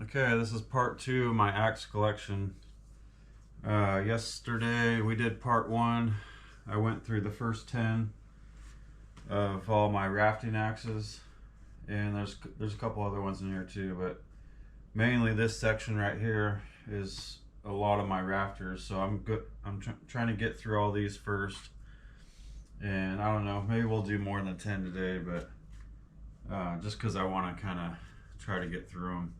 Okay, this is part 2 of my axe collection. Yesterday we did part 1. I went through the first 10 of all my rafting axes, and there's a couple other ones in here too, but mainly this section right here is a lot of my rafters. So I'm trying to get through all these first, and I don't know, maybe we'll do more than 10 today, but just because I want to kind of try to get through them.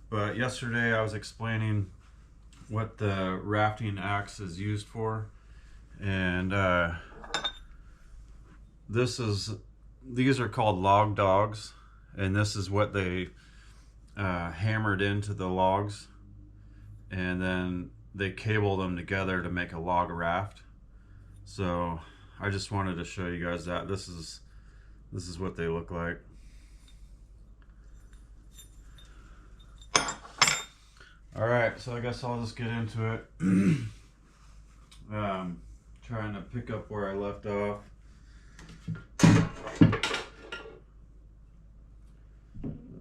But yesterday I was explaining what the rafting axe is used for, and these are called log dogs, and this is what they hammered into the logs, and then they cable them together to make a log raft. So I just wanted to show you guys that this is what they look like. Alright, so I guess I'll just get into it. Trying to pick up where I left off. Let's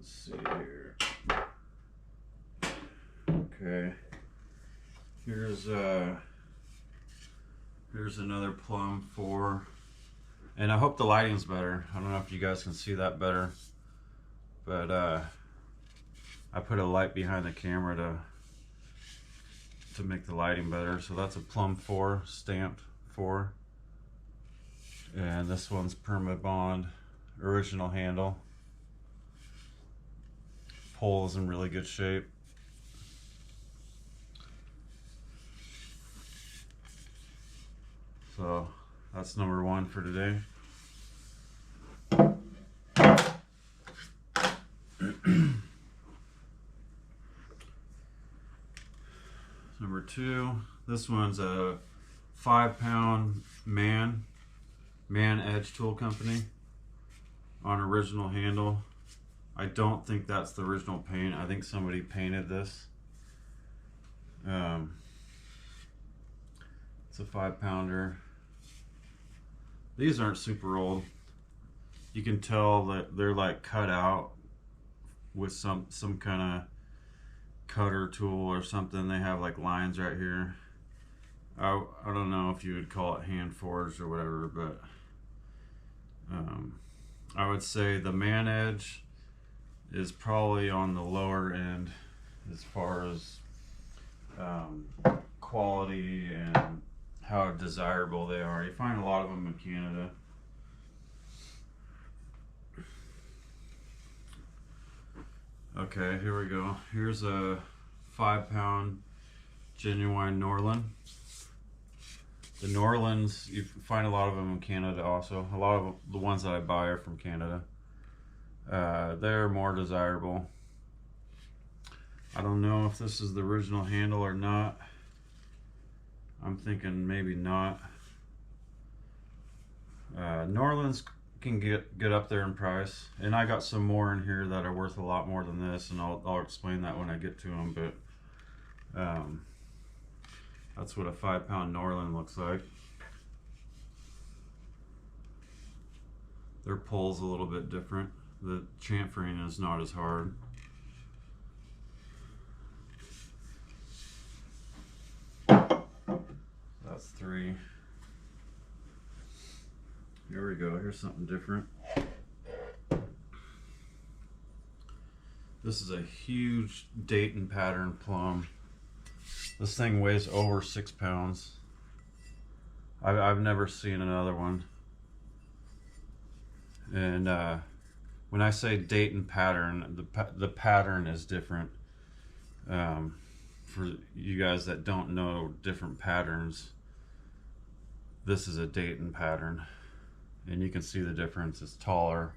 see here. Okay. Here's another Plum 4. And I hope the lighting's better. I don't know if you guys can see that better. But I put a light behind the camera to make the lighting better. So that's a Plum 4, stamped 4. And this one's Permabond, original handle. Pole is in really good shape. So that's number 1 for today. Number 2, this one's a 5-pound man edge tool company on original handle. I don't think that's the original paint. I think somebody painted this. It's a 5-pounder. These aren't super old. You can tell that they're like cut out with some kind of cutter tool or something. They have like lines right here. I don't know if you would call it hand forged or whatever, but I would say the man edge is probably on the lower end as far as quality and how desirable they are. You find a lot of them in Canada. Okay, here we go. Here's a 5-pound genuine Norland. The Norlands, you find a lot of them in Canada also. A lot of the ones that I buy are from Canada. They're more desirable. I don't know if this is the original handle or not. I'm thinking maybe not. Norlands can get up there in price, and I got some more in here that are worth a lot more than this, and I'll explain that when I get to them. But that's what a 5-pound Norland looks like. Their pole's a little bit different. The chamfering is not as hard. That's 3. Here we go. Here's something different. This is a huge Dayton pattern plum. This thing weighs over 6 pounds. I've never seen another one. And when I say Dayton pattern, the pattern is different. For you guys that don't know different patterns, this is a Dayton pattern. And you can see the difference. It's taller.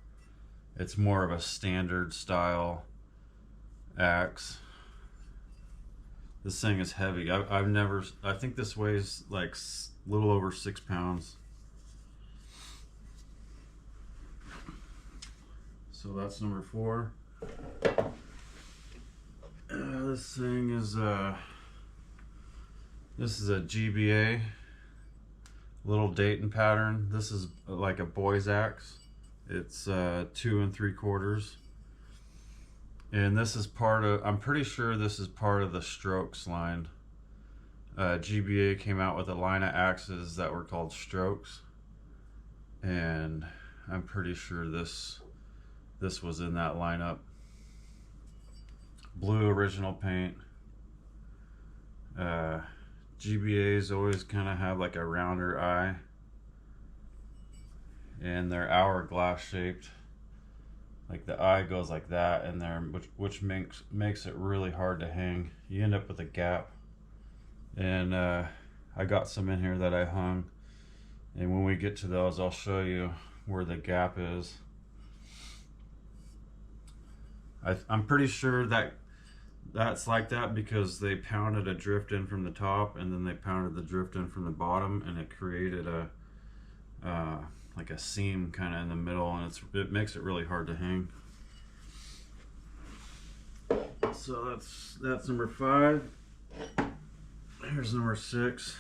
It's more of a standard style axe. This thing is heavy. I think this weighs like a little over 6 pounds. So that's number 4. This thing is this is a GBA. Little Dayton pattern. This is like a boy's axe. It's 2 3/4, And this is part of, I'm pretty sure this is part of the Strokes line. GBA came out with a line of axes that were called Strokes, and I'm pretty sure this was in that lineup. Blue original paint. GBA's always kind of have like a rounder eye, and they're hourglass shaped. Like the eye goes like that in there, which makes it really hard to hang. You end up with a gap. And I got some in here that I hung, and when we get to those, I'll show you where the gap is. I'm pretty sure that's like that because they pounded a drift in from the top, and then they pounded the drift in from the bottom, and it created a like a seam kind of in the middle, and it makes it really hard to hang. So that's number 5. Here's number 6.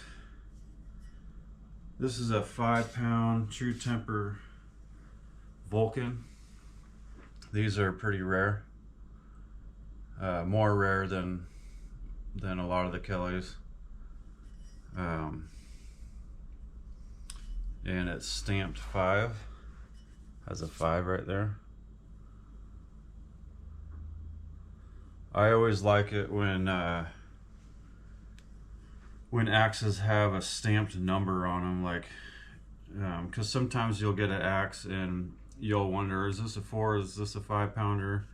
This is a 5-pound True Temper Vulcan. These are pretty rare, more rare than a lot of the Kellys. And it's stamped 5. Has a 5 right there. I always like it when axes have a stamped number on them, like because sometimes you'll get an axe and you'll wonder, is this a 4, is this a 5-pounder?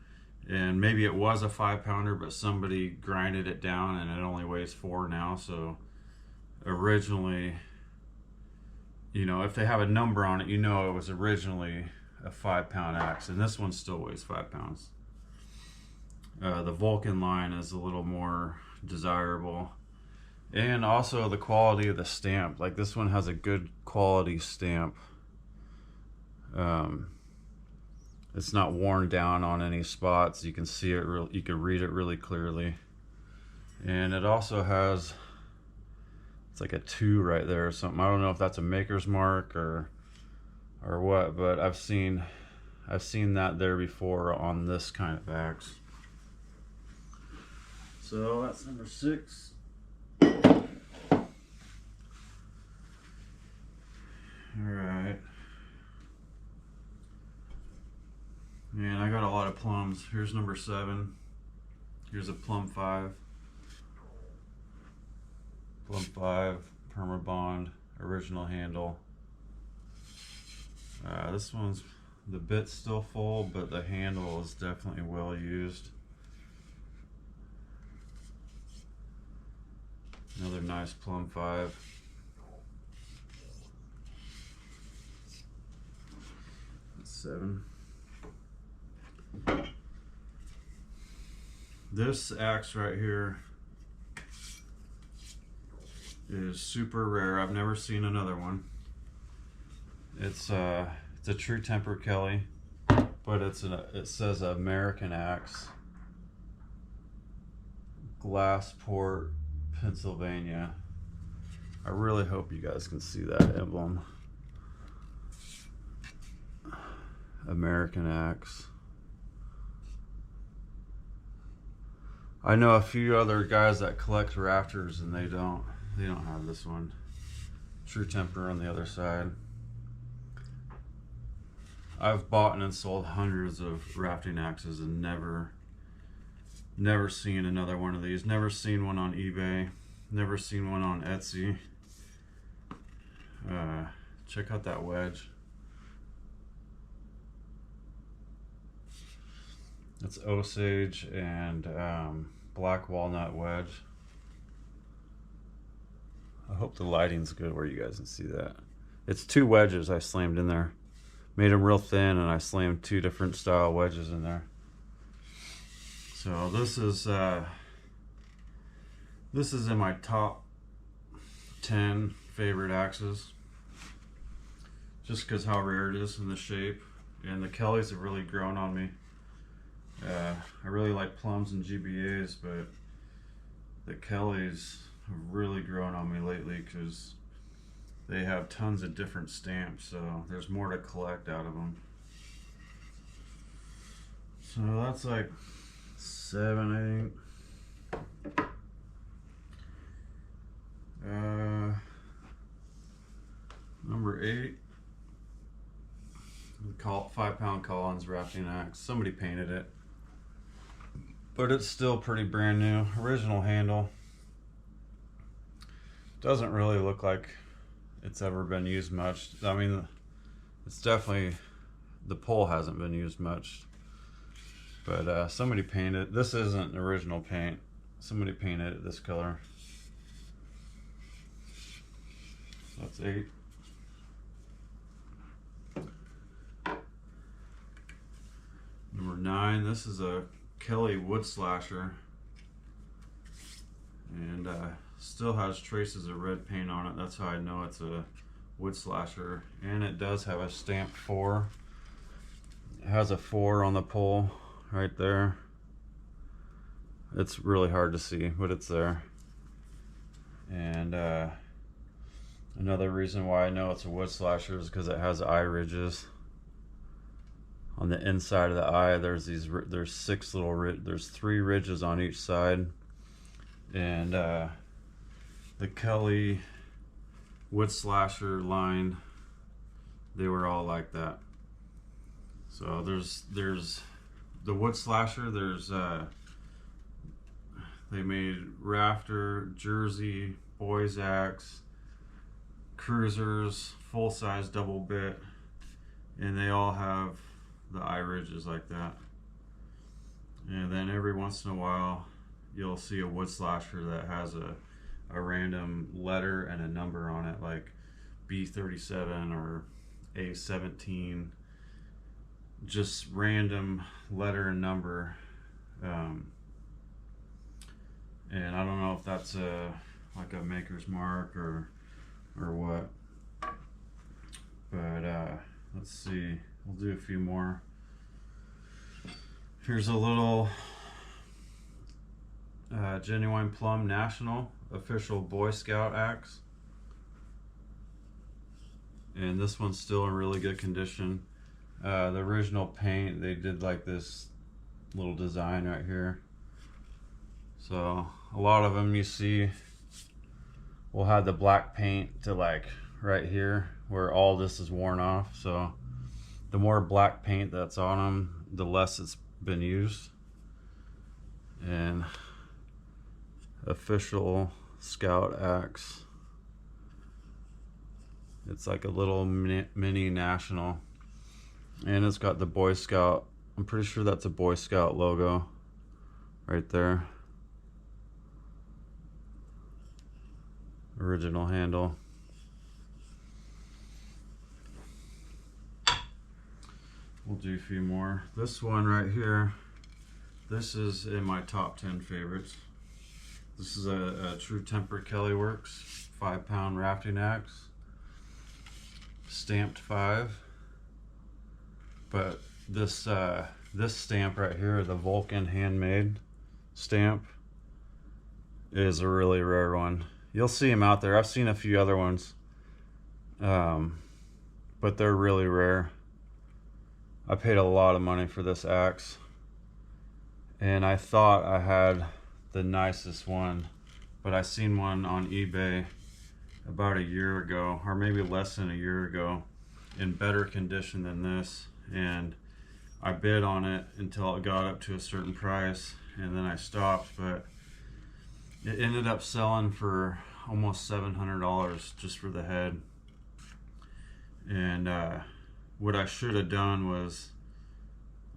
And maybe it was a 5-pounder, but somebody grinded it down and it only weighs 4 now. So originally, you know, if they have a number on it, you know it was originally a 5-pound axe, and this one still weighs 5 pounds. The Vulcan line is a little more desirable. And also the quality of the stamp. Like this one has a good quality stamp. It's not worn down on any spots. You can see it, you can read it really clearly. And it also has, it's like a 2 right there or something. I don't know if that's a maker's mark or what, but I've seen that there before on this kind of axe. So that's number 6. Alright. Man, I got a lot of plums. Here's number 7. Here's a plum 5. Plum 5, Permabond, original handle. This one's, the bit's still full, but the handle is definitely well used. Another nice plum 5. That's 7. This axe right here is super rare. I've never seen another one. It's a True Temper Kelly, but it says American axe, Glassport, Pennsylvania. I really hope you guys can see that emblem. American axe. I know a few other guys that collect rafters, and they don't have this one. True Temper on the other side. I've bought and sold hundreds of rafting axes and never seen another one of these. Never seen one on eBay. Never seen one on Etsy. Check out that wedge. It's Osage and black walnut wedge. I hope the lighting's good where you guys can see that. It's 2 wedges I slammed in there. Made them real thin, and I slammed 2 different style wedges in there. So this is in my top 10 favorite axes, just because how rare it is in the shape, and the Kellys have really grown on me. I really like plums and GBAs, but the Kellys have really grown on me lately because they have tons of different stamps, so there's more to collect out of them. So that's like 7, I think. Number 8. We call it 5-pound Collins rafting axe. Somebody painted it, but it's still pretty brand new. Original handle. Doesn't really look like it's ever been used much. I mean, it's definitely, the pole hasn't been used much, but somebody painted. This isn't original paint. Somebody painted it this color. So that's 8. Number 9, this is a Kelly wood slasher, and still has traces of red paint on it. That's how I know it's a wood slasher. And it does have a stamped 4. It has a 4 on the pole right there. It's really hard to see, but it's there. And another reason why I know it's a wood slasher is because it has eye ridges. On the inside of the eye, there's 6 little there's 3 ridges on each side, and the Kelly wood slasher line, they were all like that. So there's the wood slasher. There's they made rafter, jersey, boys axe, cruisers, full size double bit, and they all have the eye ridges like that. And then every once in a while you'll see a wood slasher that has a random letter and a number on it, like B37 or A17, just random letter and number. And I don't know if that's like a maker's mark or what, but let's see. We'll do a few more. Here's a little Genuine Plum National official Boy Scout axe. And this one's still in really good condition. The original paint, they did like this little design right here. So a lot of them you see will have the black paint to like right here where all this is worn off. So the more black paint that's on them, the less it's been used. And official Scout axe. It's like a little mini national, and it's got the Boy Scout. I'm pretty sure that's a Boy Scout logo right there. Original handle. We'll do a few more. This one right here, this is in my top 10 favorites. This is a true Temper Kelly Works 5-pound rafting axe, stamped 5. But this this stamp right here, the Vulcan handmade stamp, is a really rare one. You'll see them out there. I've seen a few other ones, but they're really rare. I paid a lot of money for this axe, and I thought I had the nicest one, but I seen one on eBay about a year ago, or maybe less than a year ago, in better condition than this, and I bid on it until it got up to a certain price, and then I stopped. But it ended up selling for almost $700 just for the head. And what I should have done was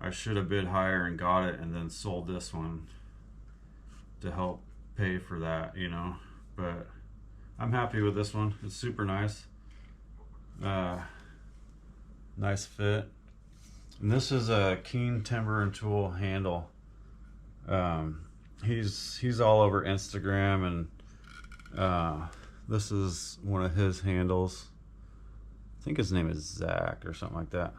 I should have bid higher and got it, and then sold this one to help pay for that, you know. But I'm happy with this one. It's super nice. Nice fit. And this is a Keen Timber and Tool handle. He's all over Instagram, and this is one of his handles. I think his name is Zach or something like that.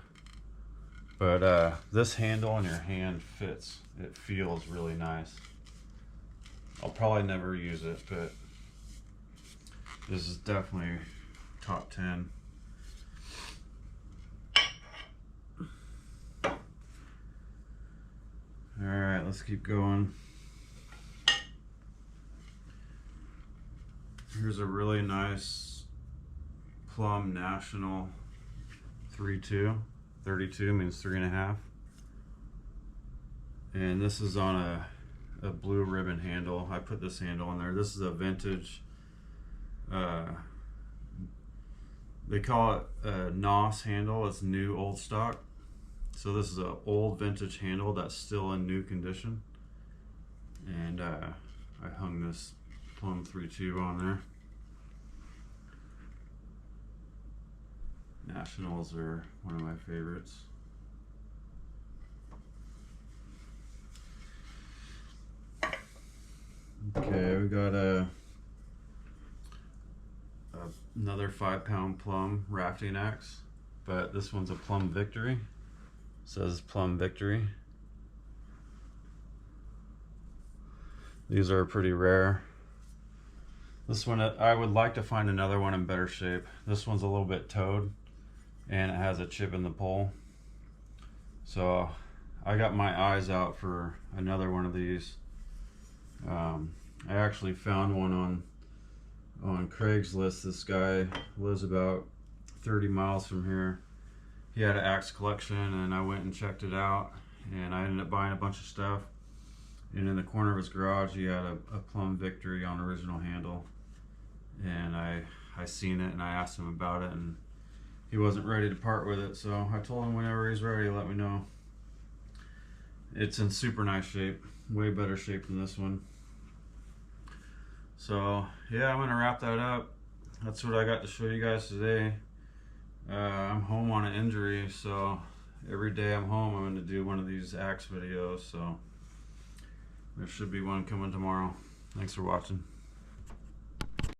But this handle on your hand fits. It feels really nice. I'll probably never use it, but this is definitely top 10. Alright, let's keep going. Here's a really nice Plum National 3.2. 32 means 3.5. And this is on a blue ribbon handle. I put this handle on there. This is a vintage, they call it a NOS handle. It's new old stock. So this is an old vintage handle that's still in new condition. And I hung this Plum 3.2 on there. Nationals are one of my favorites. Okay, we got another 5-pound Plum rafting axe, but this one's a Plum Victory. It says Plum Victory. These are pretty rare. This one, I would like to find another one in better shape. This one's a little bit toed and it has a chip in the pole. So I got my eyes out for another one of these. I actually found one on Craigslist. This guy lives about 30 miles from here. He had an axe collection and I went and checked it out, and I ended up buying a bunch of stuff. And in the corner of his garage he had a Plum Victory on original handle, and I seen it and I asked him about it, and he wasn't ready to part with it, so I told him whenever he's ready, let me know. It's in super nice shape, way better shape than this one. So yeah, I'm gonna wrap that up. That's what I got to show you guys today. I'm home on an injury, so every day I'm home I'm gonna do one of these axe videos, so there should be one coming tomorrow. Thanks for watching.